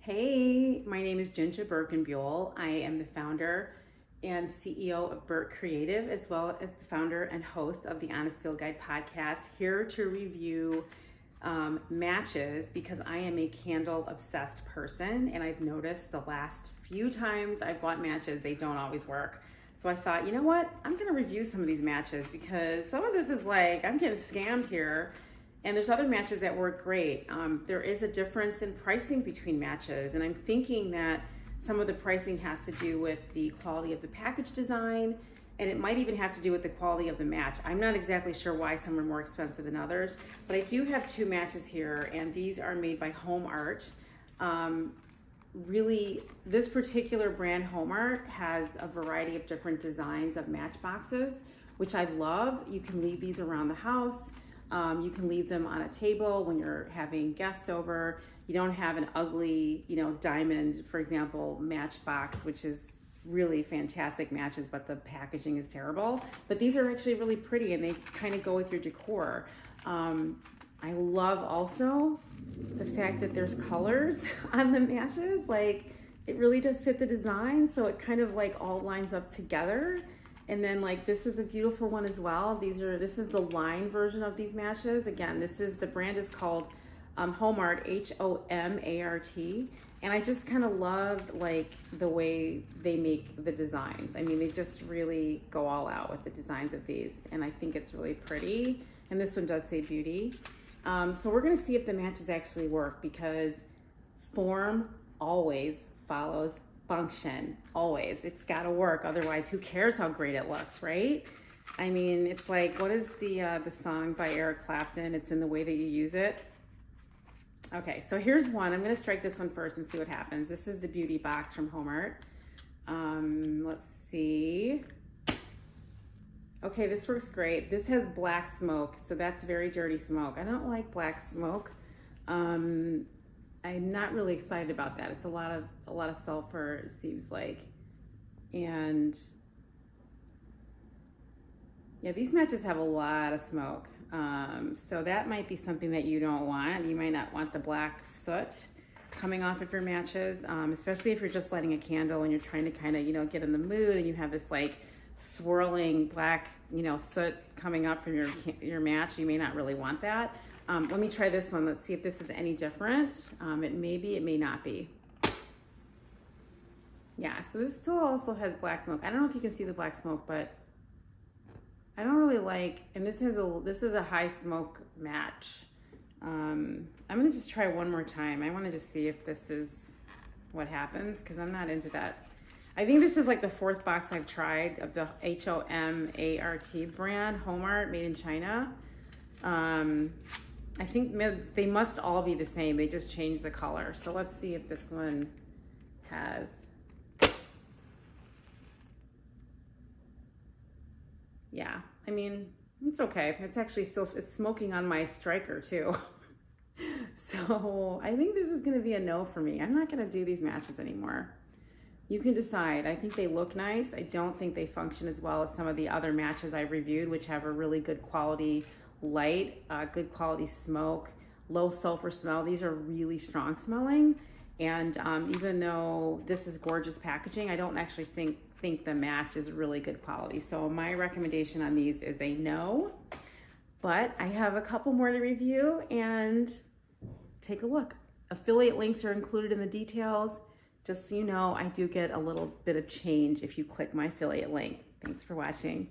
Hey, my name is JinJa Birkenbeuel. I am the founder and CEO of Birk Creative, as well as the founder and host of the Honest Field Guide podcast, here to review matches because I am a candle obsessed person, and I've noticed the last few times I've bought matches, they don't always work. So I thought, you know what? I'm going to review some of these matches because some of this is like, I'm getting scammed here. And there's other matches that work great. There is a difference in pricing between matches, and I'm thinking that some of the pricing has to do with the quality of the package design, and it might even have to do with the quality of the match. I'm not exactly sure why some are more expensive than others, but I do have two matches here, and these are made by Homart. Really, this particular brand, Homart, has a variety of different designs of matchboxes, which I love. You can leave these around the house. You can leave them on a table when you're having guests over. You don't have an ugly, diamond, for example, matchbox, which is really fantastic matches, but the packaging is terrible. But these are actually really pretty, and they kind of go with your decor. I love also the fact that there's colors on the matches. Like, it really does fit the design, so it kind of like all lines up together. And then this is a beautiful one as well. This is the line version of these matches. Again, the brand is called Homart, Homart. And I just kind of love the way they make the designs. I mean, they just really go all out with the designs of these. And I think it's really pretty. And this one does say beauty. So we're gonna see if the matches actually work, because form always follows function, always. It's got to work, otherwise who cares how great it looks, right? I mean, it's like, what is the song by Eric Clapton? It's in the way that you use it. Okay, so here's one. I'm going to strike this one first and see what happens. This is the beauty box from Homart. Let's see. Okay, this works great. This has black smoke, so that's very dirty smoke. I don't like black smoke. I'm not really excited about that. It's a lot of sulfur, it seems like. And yeah, these matches have a lot of smoke. So that might be something that you don't want. You might not want the black soot coming off of your matches, especially if you're just lighting a candle and you're trying to kind of, get in the mood, and you have this swirling black, soot coming up from your match. You may not really want that. Let me try this one. Let's see if this is any different. It may be, it may not be. Yeah, so this still also has black smoke. I don't know if you can see the black smoke, but I don't really like, and this is a high smoke match. I'm gonna just try one more time. I wanna just see if this is what happens, because I'm not into that. I think this is the fourth box I've tried of the Homart brand, Homart, made in China. I think they must all be the same. They just changed the color. So let's see if this one has. Yeah, I mean, it's okay. It's actually it's smoking on my striker too. So I think this is gonna be a no for me. I'm not gonna do these matches anymore. You can decide. I think they look nice. I don't think they function as well as some of the other matches I've reviewed, which have a really good quality light, good quality smoke, low sulfur smell. These are really strong smelling. And even though this is gorgeous packaging, I don't actually think the match is really good quality. So my recommendation on these is a no, but I have a couple more to review, and take a look. Affiliate links are included in the details. Just so you know, I do get a little bit of change if you click my affiliate link. Thanks for watching.